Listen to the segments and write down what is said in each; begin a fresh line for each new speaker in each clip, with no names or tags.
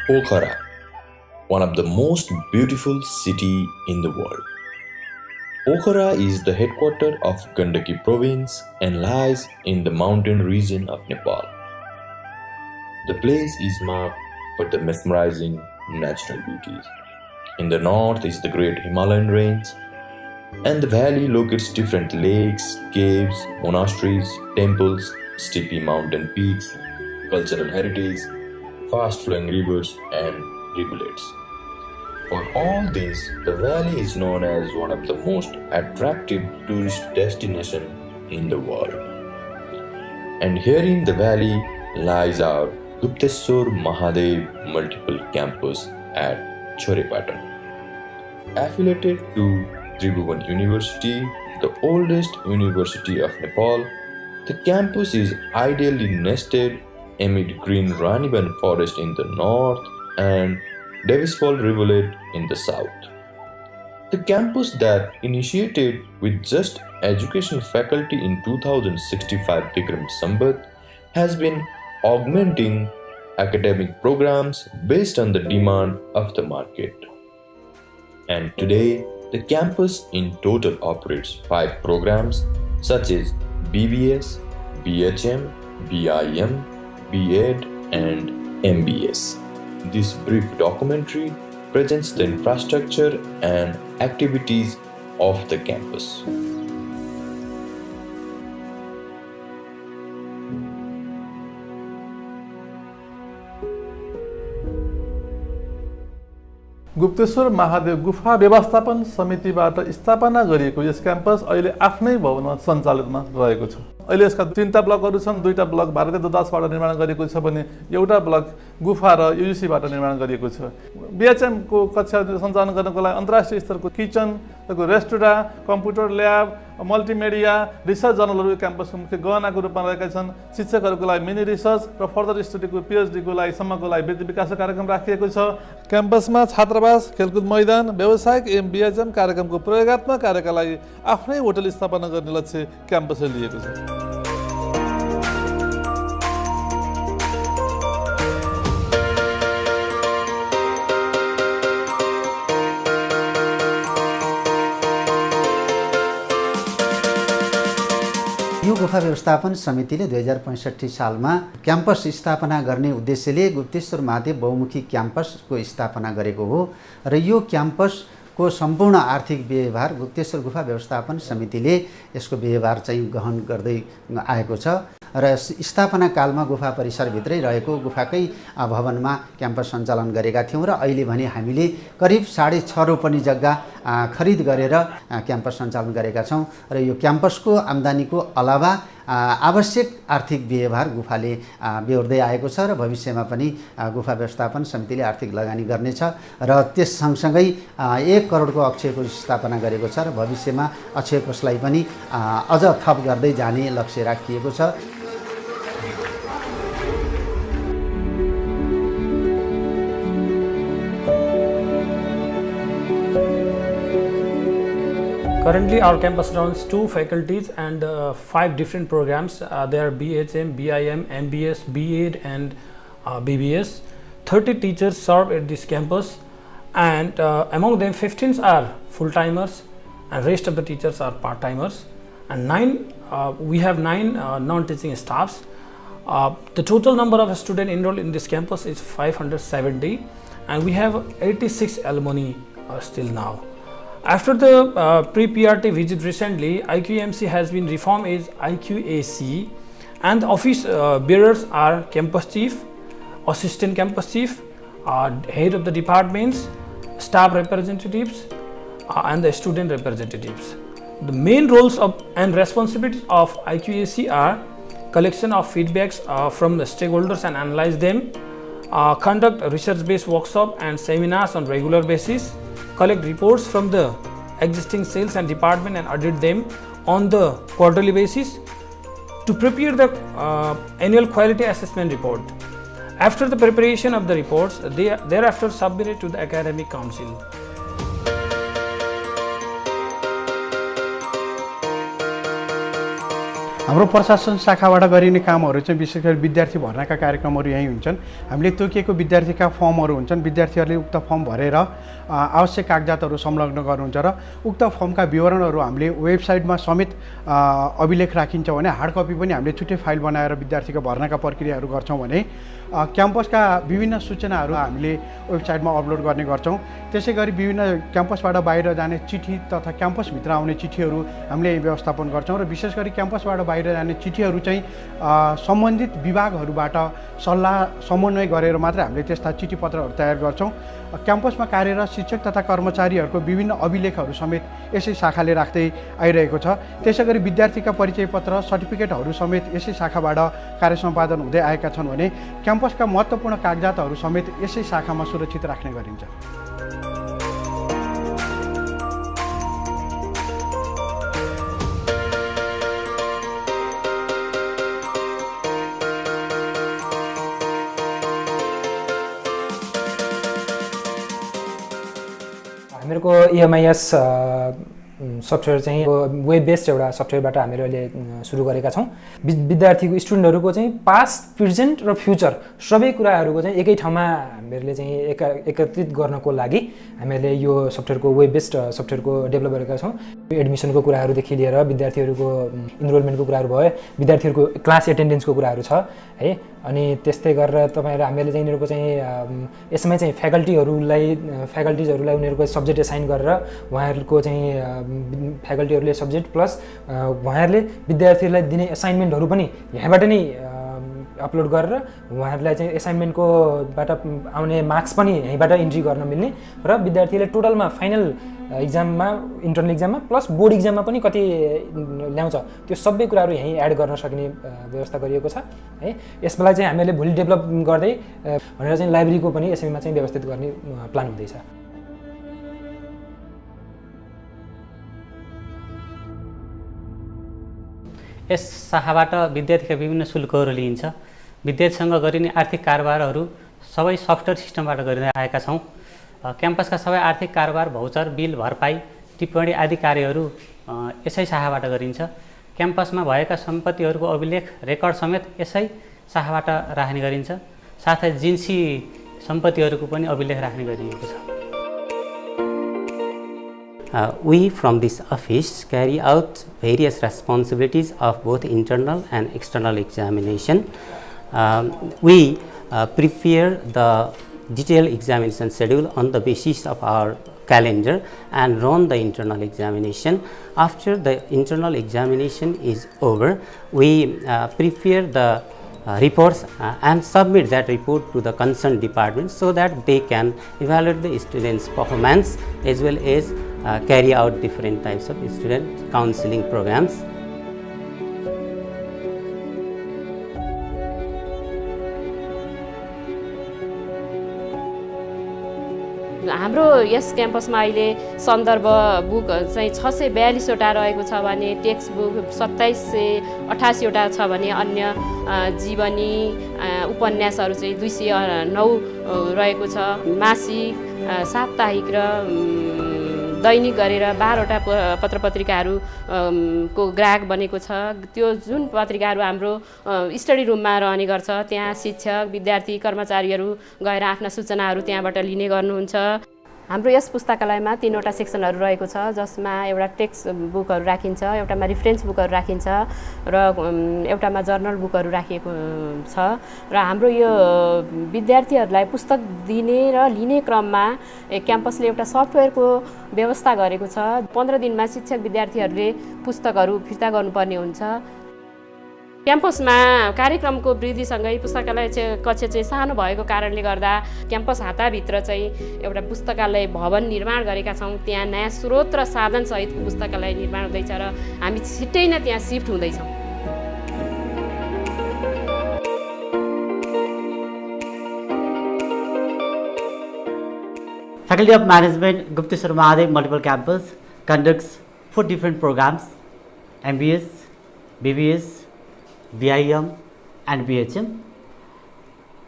Pokhara, one of the most beautiful city in the world. Pokhara is the headquarters of Gandaki province and lies in the mountain region of Nepal. The place is marked for the mesmerizing natural beauties. In the north is the great Himalayan range, and the valley locates different lakes, caves, monasteries, temples, steepy mountain peaks, cultural heritage, fast flowing rivers, and rivulets. For all this, the valley is known as one of the most attractive tourist destinations in the world. And here in the valley lies our Gupteshwar Mahadev Multiple Campus at Chorepatan. Affiliated to Tribhuvan University, the oldest university of Nepal, the campus is ideally nested amid green Raniban forest in the north and Devisfall Rivulet in the south. The campus that initiated with just educational faculty in 2065 Bikram Sambat has been augmenting academic programs based on the demand of the market. And today, the campus in total operates 5 programs such as BBS, BHM, BIM, B.Ed, and MBS. This brief documentary presents the infrastructure and activities of the campus.
Gupteshwar Mahadev गुफा व्यवस्थापन समितिबाट स्थापना गरिएको यस campus अहिले आफ्नै भवनमा सञ्चालनमा रहेको छ। अहिले यसका 3टा ब्लकहरू छन्। 2टा ब्लक भारतीय दूतावासबाट निर्माण गरिएको छ भने एउटा ब्लक गुफा र युजिसीबाट निर्माण गरिएको छ। बीएचएम को कक्षा सञ्चालन गर्नको लागि अन्तर्राष्ट्रिय स्तरको kitchen, restaurant, computer lab, multimedia, research जर्नलहरू क्याम्पसको मुख्य गहनाको रूपमा रहेका छन्। शिक्षकहरूको लागि मिनी रिसर्च र फर्दर स्टडीको पीएचडीको लागि सम्मको लागि वृद्धि विकास कार्यक्रम राखिएको छ। क्याम्पसमा छात्रावास, खेलकुद मैदान, व्यावसायिक एवं बीएचएम कार्यक्रमको प्रयोगात्मक कार्यका लागि आफ्नै होटल स्थापना गर्ने लक्ष्य क्याम्पसले लिएको छ।
यो गुफा व्यवस्थापन समितिले 2065 सालमा क्याम्पस स्थापना गर्ने उद्देश्यले गुप्तेश्वर महादेव बहुमुखी क्याम्पसको स्थापना गरेको हो र यो क्याम्पसको सम्पूर्ण आर्थिक व्यवहार गुप्तेश्वर गुफा व्यवस्थापन समितिले यसको व्यवहार चाहिँ ग्रहण गर्दै आएको छ र स्थापना कालमा गुफा परिसरभित्रै रहेको गुफाकै भवनमा क्याम्पस सञ्चालन गरेका थियौँ र अहिले भने हामीले करिब 6.5 रोपनी जग्गा खरिद गरेर क्याम्पस सञ्चालन गरेका छौँ र यो क्याम्पसको आम्दानीको अलावा आवश्यक आर्थिक व्यवहार गुफाले बेहोर्दै आएको छ र भविष्यमा पनि गुफा व्यवस्थापन समितिले आर्थिक लगानी गर्नेछ र त्यस सँगसँगै 1 करोडको अक्षय कोष स्थापना गरेको छ र भविष्यमा अक्षय कोषलाई पनि अझ थप गर्दै जाने लक्ष्य राखिएको छ।
Currently, our campus runs 2 faculties and 5 different programs. They are BHM, BIM, MBS, B.Ed, and BBS. 30 teachers serve at this campus, and among them 15 are full-timers, and rest of the teachers are part-timers. And we have 9 non-teaching staffs. The total number of students enrolled in this campus is 570, and we have 86 alumni still now. After the pre-PRT visit recently, IQMC has been reformed as IQAC, and the office bearers are campus chief, assistant campus chief, head of the departments, staff representatives, and the student representatives. The main roles and responsibilities of IQAC are collection of feedbacks from the stakeholders and analyze them, conduct research-based workshop and seminars on regular basis, collect reports from the existing cells and department and audit them on the quarterly basis to prepare the annual quality assessment report. After the preparation of the reports, they are thereafter submitted to the academic council.
हाम्रो प्रशासन शाखाबाट गरिने कामहरू चाहिँ विशेष गरी विद्यार्थी भर्नाका कार्यक्रमहरू यहीँ हुन्छन्। हामीले तोकिएको विद्यार्थीका फर्महरू हुन्छन्, विद्यार्थीहरूले उक्त फर्म भरेर आवश्यक कागजातहरू संलग्न गर्नुहुन्छ र उक्त फर्मका विवरणहरू हामीले वेबसाइटमा समेत अभिलेख राखिन्छ भने हार्ड कपी पनि हामीले छुट्टै फाइल बनाएर विद्यार्थीको भर्नाका प्रक्रियाहरू गर्छौँ भने क्याम्पसका विभिन्न सूचनाहरू हामीले वेबसाइटमा अपलोड गर्ने गर्छौँ। त्यसै गरी विभिन्न क्याम्पसबाट बाहिर जाने चिठी तथा क्याम्पसभित्र आउने चिठीहरू हामीले व्यवस्थापन गर्छौँ र विशेष गरी क्याम्पसबाट बाहिर जाने चिठीहरू चाहिँ सम्बन्धित विभागहरूबाट सल्लाह समन्वय गरेर मात्रै हामीले त्यस्ता चिठी पत्रहरू तयार गर्छौँ। क्याम्पसमा कार्यरत शिक्षक तथा कर्मचारीहरूको विभिन्न अभिलेखहरू समेत यसै शाखाले राख्दै आइरहेको छ। त्यसै गरी विद्यार्थीका परिचय पत्र सर्टिफिकेटहरू समेत यसै शाखाबाट कार्य सम्पादन हुँदै आएका छन् भने क्याम्पसका महत्त्वपूर्ण कागजातहरू समेत यसै शाखामा सुरक्षित राख्ने गरिन्छ।
हामीहरूको EMIS सफ्टवेयर चाहिँ वेब बेस्ड एउटा सफ्टवेयरबाट हामीले अहिले सुरु गरेका छौँ। विद्यार्थीको स्टुडेन्टहरूको चाहिँ पास्ट, प्रेजेन्ट र फ्युचर सबै कुराहरूको चाहिँ एकै ठाउँमा हामीहरूले चाहिँ एकत्रित गर्नको लागि हामीले यो सफ्टवेयरको वेब बेस्ड सफ्टवेयरको डेभलप गरेका छौँ। एडमिसनको कुराहरूदेखि लिएर विद्यार्थीहरूको इनरोलमेन्टको कुराहरू भयो, विद्यार्थीहरूको क्लास एटेन्डेन्सको कुराहरू छ है। अनि त्यस्तै गरेर तपाईँहरू हामीले चाहिँ यिनीहरूको चाहिँ यसमै चाहिँ फ्याकल्टिजहरूलाई उनीहरूको सब्जेक्ट एसाइन गरेर उहाँहरूको चाहिँ फ्याकल्टीहरूले सब्जेक्ट प्लस उहाँहरूले विद्यार्थीहरूलाई दिने एसाइनमेन्टहरू पनि यहाँबाट नै अपलोड गरेर उहाँहरूलाई चाहिँ एसाइनमेन्टकोबाट आउने मार्क्स पनि यहीँबाट इन्ट्री गर्न मिल्ने र विद्यार्थीले टोटलमा फाइनल इक्जाममा, इन्टर्नल इक्जाममा प्लस बोर्ड इक्जाममा पनि कति ल्याउँछ त्यो सबै कुराहरू यहीँ एड गर्न सक्ने व्यवस्था गरिएको छ है। यसलाई चाहिँ हामीले भोलि डेभलप गर्दै भनेर चाहिँ लाइब्रेरीको पनि यसैमा चाहिँ व्यवस्थित गर्ने प्लान हुँदैछ।
यस शाखाबाट विद्यार्थीका विभिन्न शुल्कहरू लिइन्छ। विद्यार्थीसँग गरिने आर्थिक कारोबारहरू सबै सफ्टवेयर सिस्टमबाट गरिँदै आएका छौँ। क्याम्पसका सबै आर्थिक कारोबार, भौचर, बिल भरपाई, टिप्पणी आदि कार्यहरू यसै शाखाबाट गरिन्छ। क्याम्पसमा भएका सम्पत्तिहरूको अभिलेख, रेकर्ड समेत यसै शाखाबाट राख्ने गरिन्छ। साथै जिन्सी सम्पत्तिहरूको पनि अभिलेख राख्ने गरिएको छ। We from this office carry out various responsibilities of both internal and external examination. We prepare the detailed examination schedule on the basis of our calendar and run the internal examination. After the internal examination is over, we prepare the reports and submit that report to the concerned department so that they can evaluate the students' performance as well as carry out different types of student counseling programs.
हाम्रो यस क्याम्पसमा अहिले सन्दर्भ book चाहिँ 642 वटा रहेको छ भने text book 2788 वटा छ भने अन्य जीवनी उपन्यासहरू चाहिँ 209 रहेको छ। मासिक, साप्ताहिक र दैनिक गरेर 12 वटा पत्रपत्रिकाहरू को ग्राहक बनेको छ। त्यो जुन पत्रिकाहरू हाम्रो स्टडी रुममा रहने गर्छ त्यहाँ शिक्षक, विद्यार्थी, कर्मचारीहरू गएर आफ्ना सूचनाहरू त्यहाँबाट लिने गर्नुहुन्छ। हाम्रो यस पुस्तकालयमा 3 वटा सेक्सनहरू रहेको छ जसमा एउटा टेक्स्ट बुकहरू राखिन्छ, एउटामा रेफरेन्स बुकहरू राखिन्छ र एउटामा जर्नल बुकहरू राखिएको छ। र हाम्रो यो विद्यार्थीहरूलाई पुस्तक दिने र लिने क्रममा क्याम्पसले एउटा सफ्टवेयरको व्यवस्था गरेको छ। 15 दिनमा शिक्षक विद्यार्थीहरूले पुस्तकहरू फिर्ता गर्नुपर्ने हुन्छ। क्याम्पसमा कार्यक्रमको वृद्धिसँगै पुस्तकालय कक्ष चाहिँ सानो भएको कारणले गर्दा क्याम्पस हाताभित्र चाहिँ एउटा पुस्तकालय भवन निर्माण गरेका छौँ। त्यहाँ नयाँ स्रोत र साधन सहितको पुस्तकालय निर्माण हुँदैछ र हामी छिट्टै नै त्यहाँ shift हुँदैछौँ।
Faculty of Management, Gupteshwar Mahadev Multiple Campus conducts 4 different programs: MBS, BBS, BIM and BHM.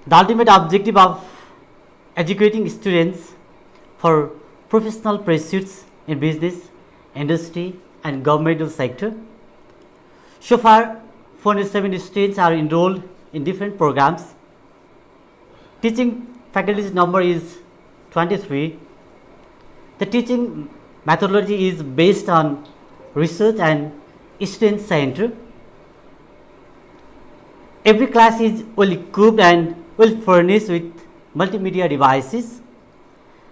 The ultimate objective of educating students for professional pursuits in business, industry and governmental sector. So far, 407 students are enrolled in different programs. Teaching faculty's number is 23. The teaching methodology is based on research and student center. Every class is well equipped and well furnished with multimedia devices.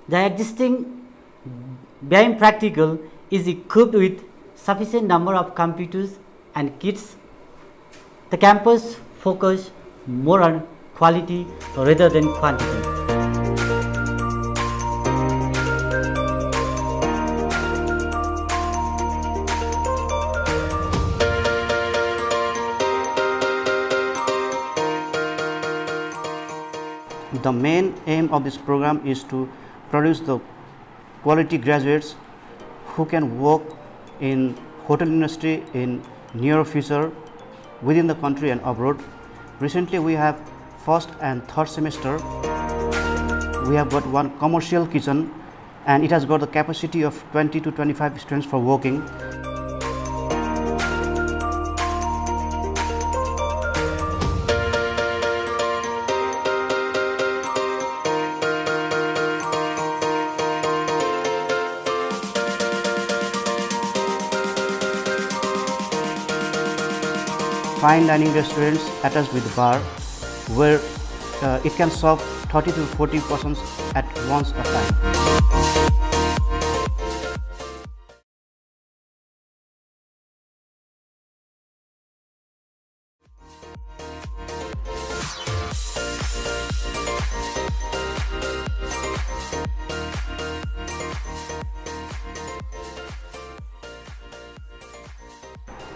The existing BIM practical is equipped with sufficient number of computers and kits. The campus focus more on quality rather than quantity.
The main aim of this program is to produce the quality graduates who can work in hotel industry in near future within the country and abroad. Recently we have first and third semester, we have got one commercial kitchen and it has got the capacity of 20 to 25 students for working. Fine dining restaurants attached with bar where it can serve 30 to 40 persons at once a time.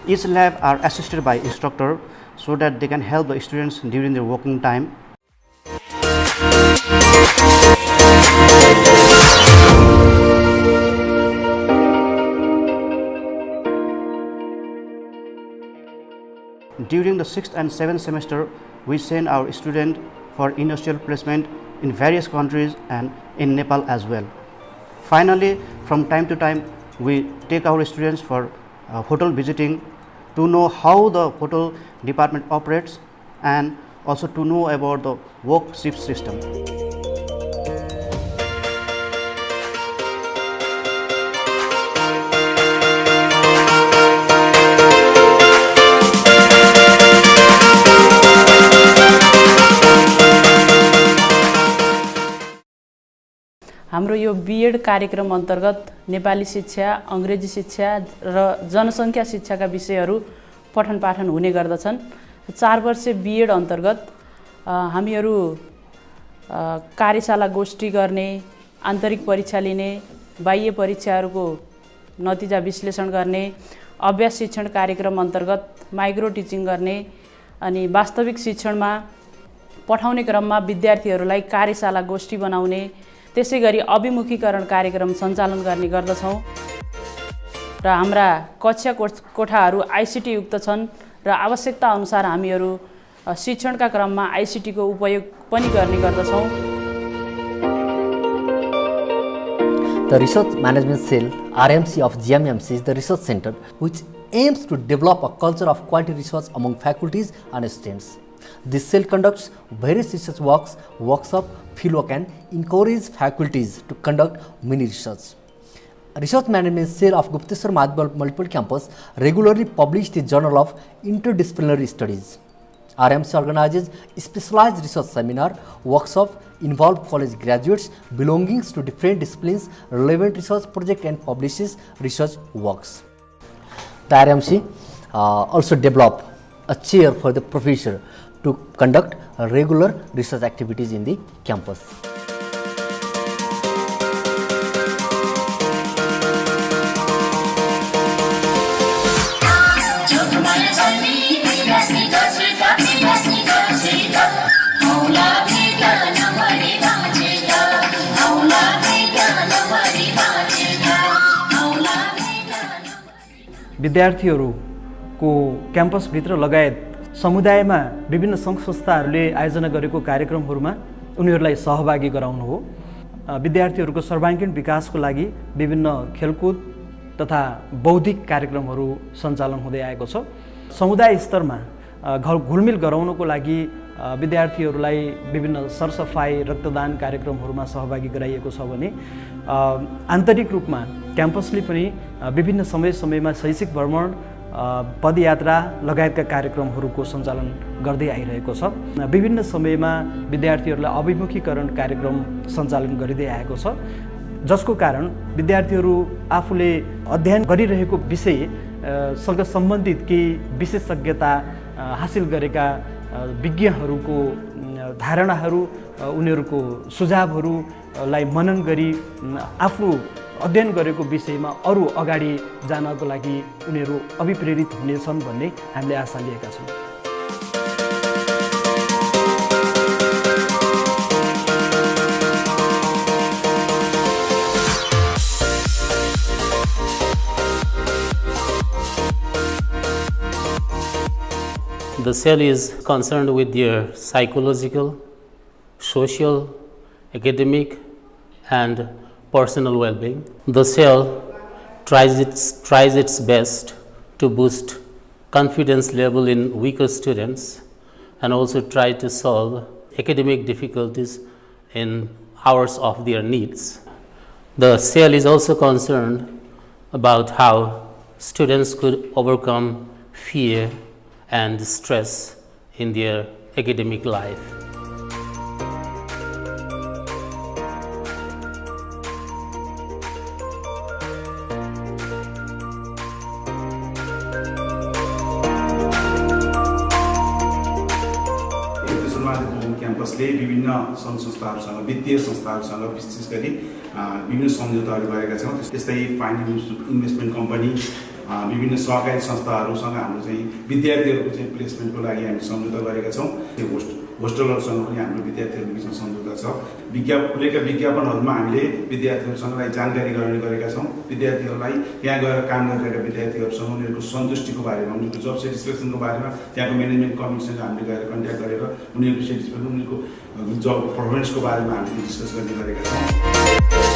Each lab are assisted by instructor so that they can help the students during their working time. During the 6th and 7th semester, we send our students for industrial placement in various countries and in Nepal as well. Finally, from time to time, we take our students for hotel visiting to know how the hotel department operates and also to know about the work shift system.
हाम्रो यो BEd कार्यक्रम अन्तर्गत नेपाली शिक्षा, अंग्रेजी शिक्षा र जनसंख्या शिक्षाका विषयहरू पठन पाठन हुने गर्दछन्। 4 वर्षे बीएड अन्तर्गत हामीहरू कार्यशाला गोष्ठी गर्ने, आन्तरिक परीक्षा लिने, बाह्य परीक्षाहरूको नतिजा विश्लेषण गर्ने, अभ्यास शिक्षण कार्यक्रम अन्तर्गत माइक्रो टिचिङ गर्ने अनि वास्तविक शिक्षणमा पठाउने क्रममा विद्यार्थीहरूलाई कार्यशाला गोष्ठी बनाउने, त्यसैगरी अभिमुखीकरण कार्यक्रम सञ्चालन गर्ने गर्दछौं र हाम्रा कक्षा कोठाहरू आईसीटी युक्त छन् र आवश्यकता अनुसार हामीहरू शिक्षणका क्रममा आईसीटी को उपयोग पनि गर्ने गर्दछौं।
The Research Management Cell RMC of GMMC is the research center which aims to develop a culture of quality research among faculties and students. This cell conducts various research works, workshop, fieldwork and encourages faculties to conduct mini research. Research Management Cell of Gupteshwar Mahavidyalaya Multiple Campus regularly publishes the Journal of Interdisciplinary Studies. RMC organizes specialized research seminar, workshop, involve college graduates belonging to different disciplines, relevant research project and publishes research works. The RMC also develop a chair for the professor to conduct regular research activities in the campus.
विद्यार्थीहरूको क्याम्पसभित्र लगायत समुदायमा विभिन्न सङ्घ संस्थाहरूले आयोजना गरेको कार्यक्रमहरूमा उनीहरूलाई सहभागी गराउनु हो। विद्यार्थीहरूको सर्वाङ्गीण विकासको लागि विभिन्न खेलकुद तथा बौद्धिक कार्यक्रमहरू सञ्चालन हुँदै आएको छ। समुदाय स्तरमा घुलमिल गराउनको लागि विद्यार्थीहरूलाई विभिन्न सरसफाई रक्तदान कार्यक्रमहरूमा सहभागी गराइएको छ भने आन्तरिक रूपमा क्याम्पसले पनि विभिन्न समयमा शैक्षिक भ्रमण पदयात्रा लगायतका कार्यक्रमहरूको सञ्चालन गर्दै आइरहेको छ। विभिन्न समयमा विद्यार्थीहरूलाई अभिमुखीकरण कार्यक्रम सञ्चालन गरिँदै आएको छ, जसको कारण विद्यार्थीहरू आफूले अध्ययन गरिरहेको विषयसँग सम्बन्धित केही विशेषज्ञता हासिल गरेका विज्ञहरूको धारणाहरू, उनीहरूको सुझावहरूलाई मनन गरी आफू अध्ययन गरेको विषयमा अरू अगाडि जानको लागि उनीहरू अभिप्रेरित हुनेछन् भन्ने हामीले आशा लिएका छौँ।
The cell is concerned with their psychological, social, academic, and personal well-being. The cell tries its best to boost confidence level in weaker students and also try to solve academic difficulties in hours of their needs. The cell is also concerned about how students could overcome fear and stress in their academic life.
क्याम्पसले विभिन्न सङ्घ संस्थाहरूसँग वित्तीय संस्थाहरूसँग विशेष गरी विभिन्न सम्झौताहरू गरेका छौँ। त्यस्तै फाइनेन्स इन्भेस्टमेन्ट कम्पनी विभिन्न सहकारी संस्थाहरूसँग हाम्रो चाहिँ विद्यार्थीहरूको चाहिँ प्लेसमेन्टको लागि हामी सम्झौता गरेका छौँ। त्यो होस्टलहरूसँग पनि हाम्रो विद्यार्थीहरूको बिचमा सम्झौता छ। खुलेका विज्ञापनहरूमा हामीले विद्यार्थीहरूसँग जानकारी गराउने गरेका छौँ। विद्यार्थीहरूलाई त्यहाँ गएर काम गरिरहेका विद्यार्थीहरूसँग उनीहरूको सन्तुष्टिको बारेमा, उनीहरूको जब सेटिस्फ्याक्सनको बारेमा त्यहाँको म्यानेजमेन्ट कमिटीसँग हामीले गएर कन्ट्याक्ट गरेर उनीहरूको सेटिस्फ्याक्सन, उनीहरूको जब पर्फर्मेन्सको बारेमा हामीले डिस्कस गर्ने गरेका छौँ।